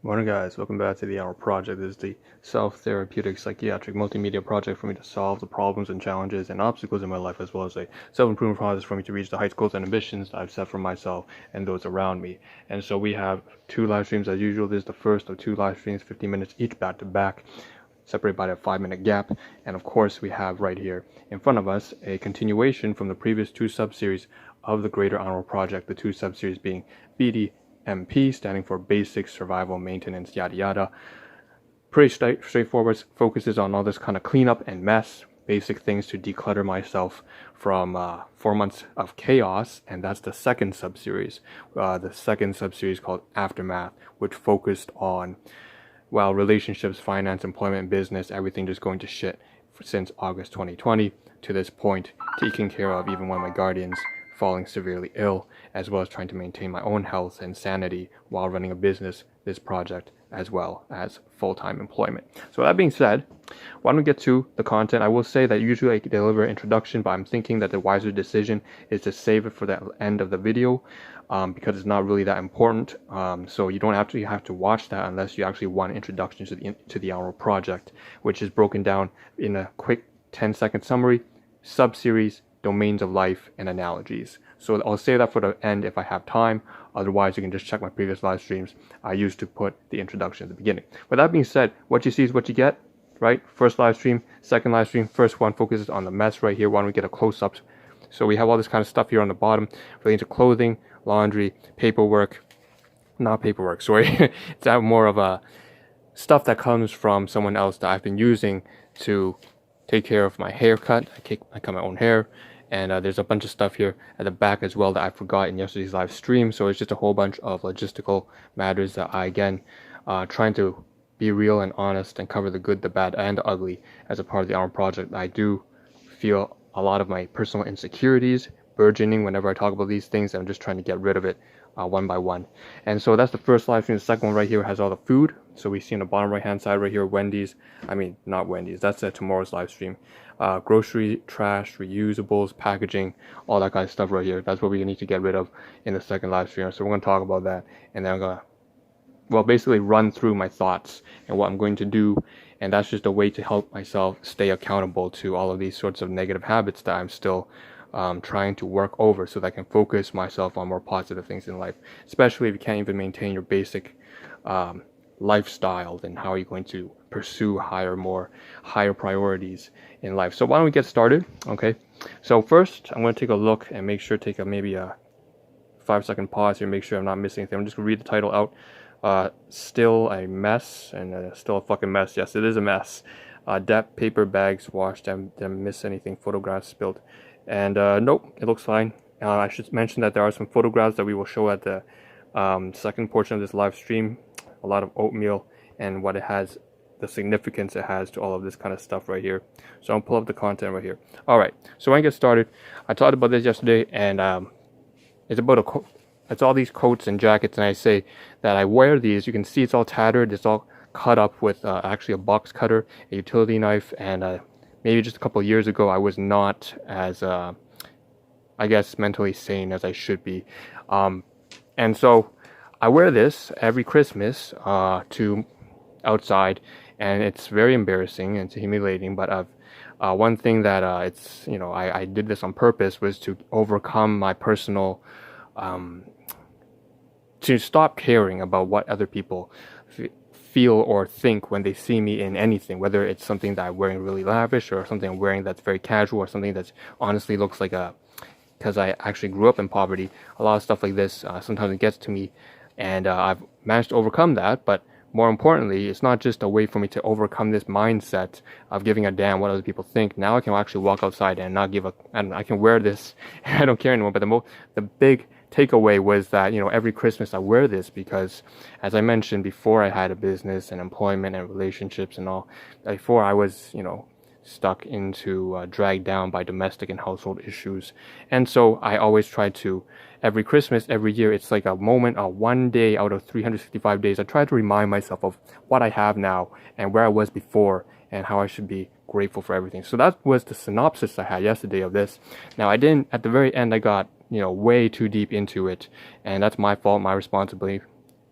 Morning guys, welcome back to the Ahn Rho Project. This is the self-therapeutic psychiatric multimedia project for me to solve the problems and challenges and obstacles in my life, as well as a self-improvement process for me to reach the heights, goals, and ambitions that I've set for myself and those around me. And so we have two live streams as usual. This is the first of two live streams, 15 minutes each back to back, separated by a 5-minute gap. And of course we have right here in front of us a continuation from the previous two sub-series of the greater Ahn Rho Project, the two sub-series being BDMP, standing for Basic Survival Maintenance, yada yada. Pretty straightforward, focuses on all this kind of cleanup and mess, basic things to declutter myself from 4 months of chaos, and that's the second sub-series. The second sub-series called Aftermath, which focused on, well, relationships, finance, employment, business, everything just going to shit since August 2020 to this point, taking care of even one of my guardians falling severely ill, as well as trying to maintain my own health and sanity while running a business, this project, as well as full-time employment. So that being said, why don't we get to the content? I will say that usually I deliver an introduction, but I'm thinking that the wiser decision is to save it for the end of the video, because it's not really that important. So you don't actually have to watch that unless you actually want an introduction to the Ahn Rho Project, which is broken down in a quick 10-second summary, sub-series, domains of life, and analogies. So I'll save that for the end if I have time. Otherwise, you can just check my previous live streams. I used to put the introduction at the beginning. With that being said, what you see is what you get, right? First live stream, second live stream. First one focuses on the mess right here. Why don't we get a close-up? So we have all this kind of stuff here on the bottom relating to clothing, laundry, paperwork. Not paperwork, sorry. It's more of a stuff that comes from someone else that I've been using to take care of my haircut. I cut my own hair. And there's a bunch of stuff here at the back as well that I forgot in yesterday's live stream. So it's just a whole bunch of logistical matters that I, again, trying to be real and honest and cover the good, the bad, and the ugly as a part of the Ahn Rho Project. I do feel a lot of my personal insecurities burgeoning whenever I talk about these things, and I'm just trying to get rid of it one by one. And so that's the first live stream. The second one right here has all the food. So we see on the bottom right hand side right here, Wendy's. I mean, not Wendy's. That's tomorrow's live stream. Grocery, trash, reusables, packaging, all that kind of stuff right here. That's what we need to get rid of in the second live stream. So we're going to talk about that. And then I'm going to, well, basically run through my thoughts and what I'm going to do. And that's just a way to help myself stay accountable to all of these sorts of negative habits that I'm still trying to work over, so that I can focus myself on more positive things in life. Especially if you can't even maintain your basic lifestyle, then how are you going to pursue higher priorities in life? So why don't we get started? Okay, so first I'm going to take a look and make sure, maybe a 5-second pause here, make sure I'm not missing anything. I'm just going to read the title out. Still a mess, and still a fucking mess. Yes, it is a mess. Debt, paper bags washed, didn't miss anything, photographs spilled. And nope, it looks fine. I should mention that there are some photographs that we will show at the second portion of this live stream. A lot of oatmeal and what it has, the significance it has to all of this kind of stuff right here. So I'll pull up the content right here. All right, so when I get started, I talked about this yesterday, and it's about it's all these coats and jackets, and I say that I wear these. You can see it's all tattered. It's all cut up with actually a box cutter, a utility knife, and maybe just a couple of years ago, I was not as, I guess, mentally sane as I should be. And so I wear this every Christmas to outside, and it's very embarrassing and it's humiliating. But one thing that it's, I did this on purpose was to overcome my personal, to stop caring about what other people feel or think when they see me in anything, whether it's something that I'm wearing really lavish or something I'm wearing that's very casual or something that honestly looks like because I actually grew up in poverty. A lot of stuff like this, sometimes it gets to me, and I've managed to overcome that. But more importantly, it's not just a way for me to overcome this mindset of giving a damn what other people think. Now I can actually walk outside and not give a, and I can wear this and I don't care anymore. But the big takeaway was that, every Christmas I wear this because, as I mentioned before, I had a business and employment and relationships and all. Before I was, stuck into, dragged down by domestic and household issues. And so I always try to, every Christmas, every year, it's like a moment, one day out of 365 days, I try to remind myself of what I have now and where I was before and how I should be grateful for everything. So that was the synopsis I had yesterday of this. Now I didn't, at the very end, I got way too deep into it, and that's my fault, my responsibility.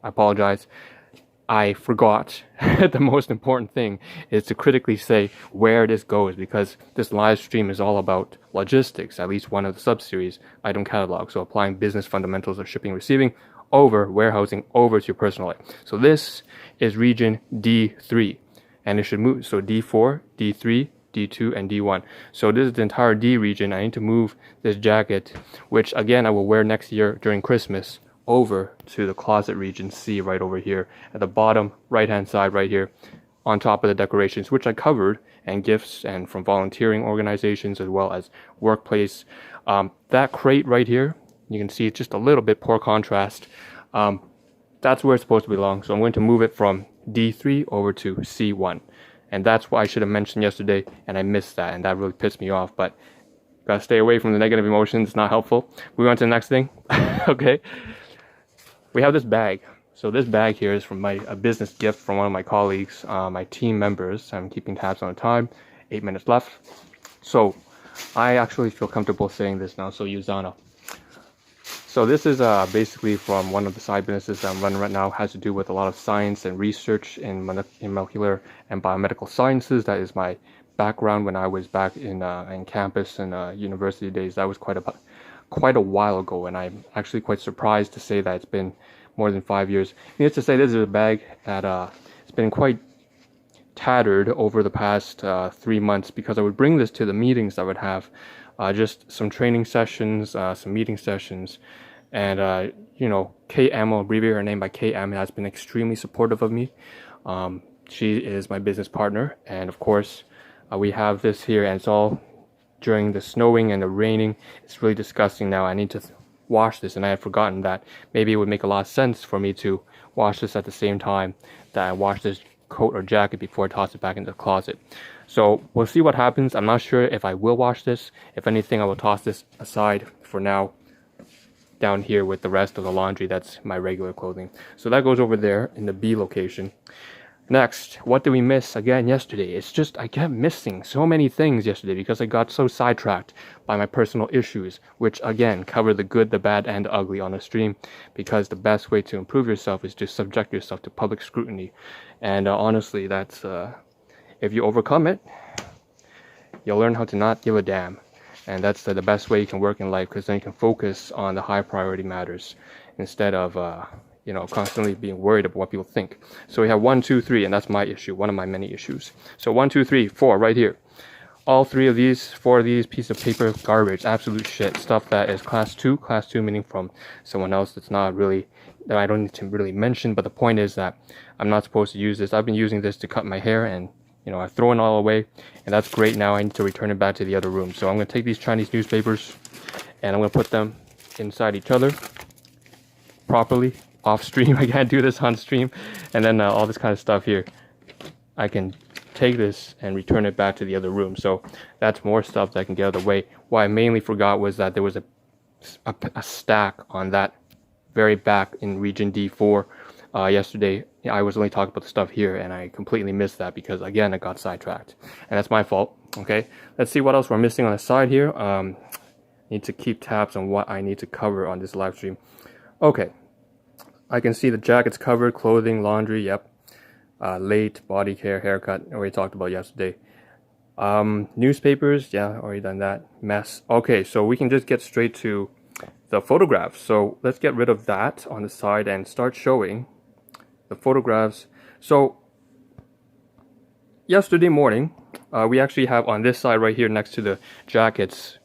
I apologize. I forgot the most important thing is to critically say where this goes, because this live stream is all about logistics, at least one of the sub-series, item catalog. So applying business fundamentals of shipping and receiving over warehousing over to your personal life. So this is region D3, and it should move. So D4, D3, D2, and D1. So this is the entire D region. I need to move this jacket, which again I will wear next year during Christmas, over to the closet region C right over here at the bottom right hand side right here, on top of the decorations which I covered, and gifts and from volunteering organizations as well as workplace. That crate right here, you can see it's just a little bit poor contrast. That's where it's supposed to belong, so I'm going to move it from D3 over to C1, and that's what I should have mentioned yesterday, and I missed that, and that really pissed me off. But gotta stay away from the negative emotions, it's not helpful. Moving on to the next thing. Okay, we have this bag. So this bag here is from a business gift from one of my colleagues, my team members. I'm keeping tabs on the time. 8 minutes left. So I actually feel comfortable saying this now. So Uzana. So this is basically from one of the side businesses that I'm running right now. It has to do with a lot of science and research in molecular and biomedical sciences. That is my background when I was back in campus and university days. That was quite a while ago, and I'm actually quite surprised to say that it's been more than 5 years. Needless to say, this is a bag that it's been quite tattered over the past 3 months, because I would bring this to the meetings I would have, just some training sessions, some meeting sessions, and you know, KM, I'll abbreviate her name by KM, has been extremely supportive of me. She is my business partner, and of course we have this here, and it's all during the snowing and the raining. It's really disgusting now. I need to wash this, and I had forgotten that maybe it would make a lot of sense for me to wash this at the same time that I wash this coat or jacket before I toss it back into the closet. So we'll see what happens. I'm not sure if I will wash this. If anything, I will toss this aside for now down here with the rest of the laundry that's my regular clothing. So that goes over there in the B location. Next, what did we miss again yesterday? It's just I kept missing so many things yesterday because I got so sidetracked by my personal issues, which again cover the good, the bad, and the ugly on the stream, because the best way to improve yourself is to subject yourself to public scrutiny. And honestly, that's if you overcome it, you'll learn how to not give a damn. And that's the best way you can work in life, because then you can focus on the high priority matters instead of you know, constantly being worried about what people think. So we have 1, 2, 3, and that's my issue, one of my many issues. So 1, 2, 3, 4 right here. All 4 of these pieces of paper, garbage, absolute shit, stuff that is class 2 meaning from someone else that's not really, that I don't need to really mention, but the point is that I'm not supposed to use this. I've been using this to cut my hair, and you know, I've thrown it all away, and that's great. Now I need to return it back to the other room. So I'm going to take these Chinese newspapers, and I'm going to put them inside each other properly. Off stream, I can't do this on stream, and then all this kind of stuff here, I can take this and return it back to the other room. So that's more stuff that I can get out of the way. What I mainly forgot was that there was a stack on that very back in region D4 yesterday. I was only talking about the stuff here, and I completely missed that because again I got sidetracked, and that's my fault. Okay, let's see what else we're missing on the side here. Need to keep tabs on what I need to cover on this live stream. Okay, I can see the jackets covered, clothing, laundry, yep. Late, body care, haircut, already talked about yesterday. Newspapers, yeah, already done that. Mess. Okay, so we can just get straight to the photographs. So let's get rid of that on the side and start showing the photographs. So yesterday morning, we actually have on this side right here next to the jackets,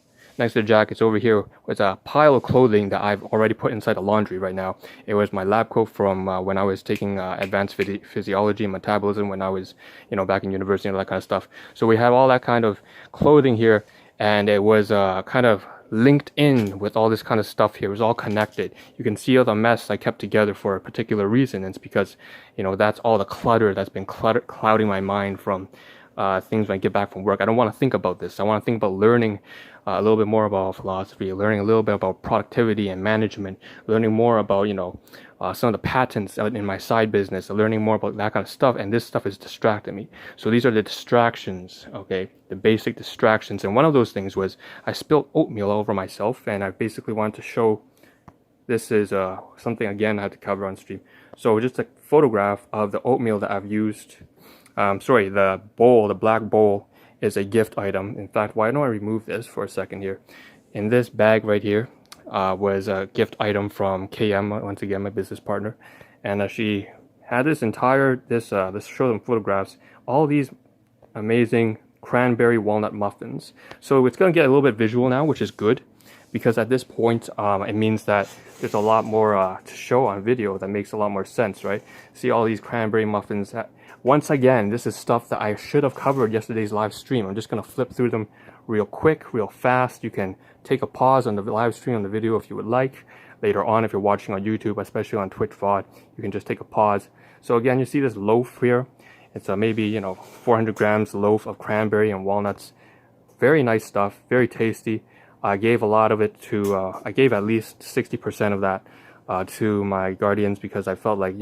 over here was a pile of clothing that I've already put inside the laundry right now. It was my lab coat from when I was taking advanced physiology and metabolism when I was, you know, back in university and all that kind of stuff. So we have all that kind of clothing here, and it was kind of linked in with all this kind of stuff here. It was all connected. You can see all the mess I kept together for a particular reason. And it's because, you know, that's all the clutter that's been clouding my mind from things when I get back from work. I don't want to think about this. I want to think about learning a little bit more about philosophy, learning a little bit about productivity and management, learning more about, you know, some of the patents in my side business, learning more about that kind of stuff. And this stuff is distracting me. So these are the distractions, okay, the basic distractions. And one of those things was I spilled oatmeal all over myself, and I basically wanted to show this is something again I had to cover on stream. So just a photograph of the oatmeal that I've used. Sorry, the bowl, the black bowl is a gift item. In fact, why don't I remove this for a second here? In this bag right here was a gift item from KM, once again my business partner, and she had this entire let's show them photographs, all these amazing cranberry walnut muffins. So it's going to get a little bit visual now, which is good, because at this point it means that there's a lot more to show on video that makes a lot more sense, right? See all these cranberry muffins. Once again, this is stuff that I should have covered yesterday's live stream. I'm just going to flip through them real quick, real fast. You can take a pause on the live stream, on the video, if you would like. Later on, if you're watching on YouTube, especially on Twitch VOD, you can just take a pause. So again, you see this loaf here. It's maybe 400 grams loaf of cranberry and walnuts. Very nice stuff, very tasty. I gave a lot of it to, I gave at least 60% of that to my guardians, because I felt like,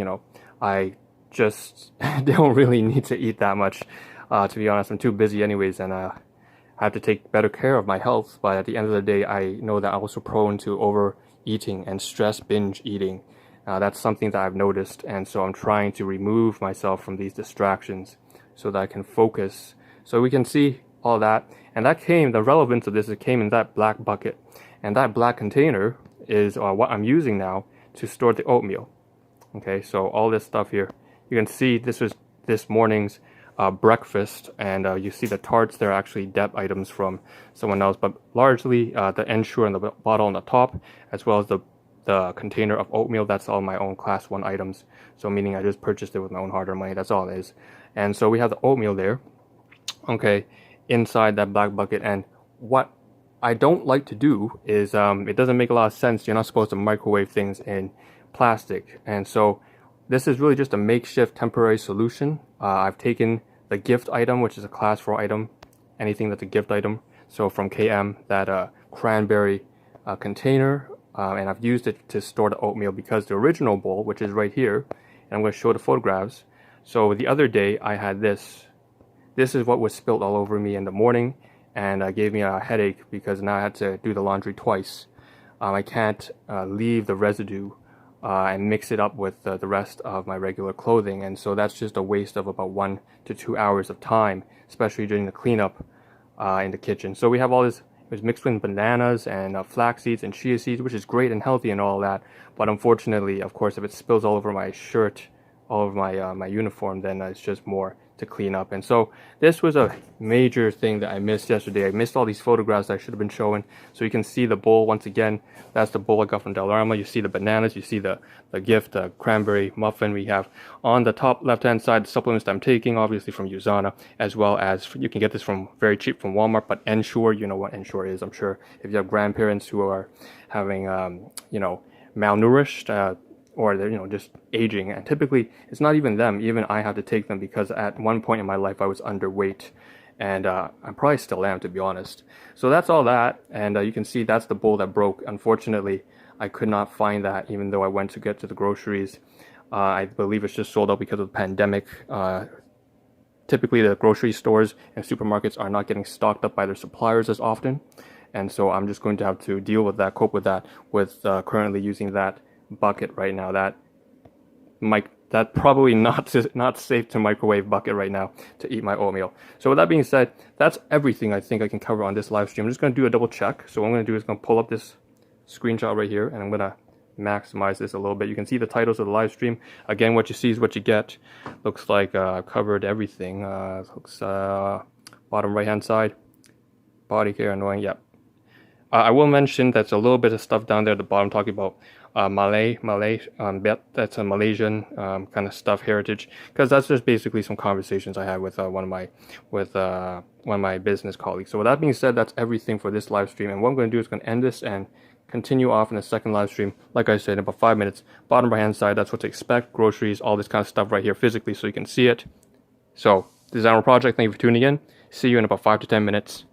I just don't really need to eat that much. To be honest, I'm too busy anyways, and I have to take better care of my health. But at the end of the day, I know that I'm also prone to overeating and stress binge eating. That's something that I've noticed, and so I'm trying to remove myself from these distractions so that I can focus. So we can see all that, and the relevance of this, it came in that black bucket, and that black container is what I'm using now to store the oatmeal. Okay, so all this stuff here, you can see this was this morning's breakfast, and you see the tarts, they're actually dep items from someone else, but largely the ensure and the bottle on the top, as well as the container of oatmeal, that's all my own class 1 items. So meaning I just purchased it with my own hard-earned money, that's all it is. And so we have the oatmeal there, okay, inside that black bucket. And what I don't like to do is, it doesn't make a lot of sense. You're not supposed to microwave things in plastic. And so this is really just a makeshift temporary solution. I've taken the gift item, which is a class 4 item, anything that's a gift item. So from KM, that cranberry container, and I've used it to store the oatmeal, because the original bowl, which is right here, and I'm going to show the photographs. So the other day I had this. This is what was spilled all over me in the morning, and gave me a headache, because now I had to do the laundry twice. I can't leave the residue and mix it up with the rest of my regular clothing, and so that's just a waste of about 1 to 2 hours of time, especially during the cleanup in the kitchen. So we have all this. It was mixed with bananas and flax seeds and chia seeds, which is great and healthy and all that. But unfortunately, of course, if it spills all over my shirt, all over my uniform, then it's just more to clean up. And so this was a major thing that I missed yesterday. I missed all these photographs that I should have been showing. So you can see the bowl once again. That's the bowl I got from Dollarama. You see the bananas. You see the gift cranberry muffin. We have on the top left-hand side the supplements that I'm taking, obviously from Usana, as well as you can get this from very cheap from Walmart. But Ensure, you know what Ensure is, I'm sure. If you have grandparents who are having, malnourished, or they're just aging, and typically it's not even them, even I have to take them, because at one point in my life I was underweight, and I probably still am, to be honest. So that's all that, and you can see that's the bowl that broke. Unfortunately, I could not find that, even though I went to get to the groceries. I believe it's just sold out because of the pandemic. Typically the grocery stores and supermarkets are not getting stocked up by their suppliers as often, and so I'm just going to have to deal with that, cope with that, with currently using that bucket right now. That probably not safe to microwave bucket right now to eat my oatmeal. So with that being said, that's everything I think I can cover on this live stream. I'm just going to do a double check. So what I'm going to do is going to pull up this screenshot right here, and I'm going to maximize this a little bit. You can see the titles of the live stream. Again, what you see is what you get. Looks like I've covered everything. Looks bottom right hand side, body care, annoying. Yep. I will mention that's a little bit of stuff down there at the bottom talking about Malay, that's a Malaysian kind of stuff, heritage, because that's just basically some conversations I had with one of my business colleagues. So with that being said, that's everything for this live stream, and what I'm going to do is going to end this and continue off in the second live stream, like I said, in about 5 minutes. Bottom right hand side, that's what to expect, groceries, all this kind of stuff right here physically, so you can see it. So this is Ahn Rho Project. Thank you for tuning in. See you in about 5 to 10 minutes.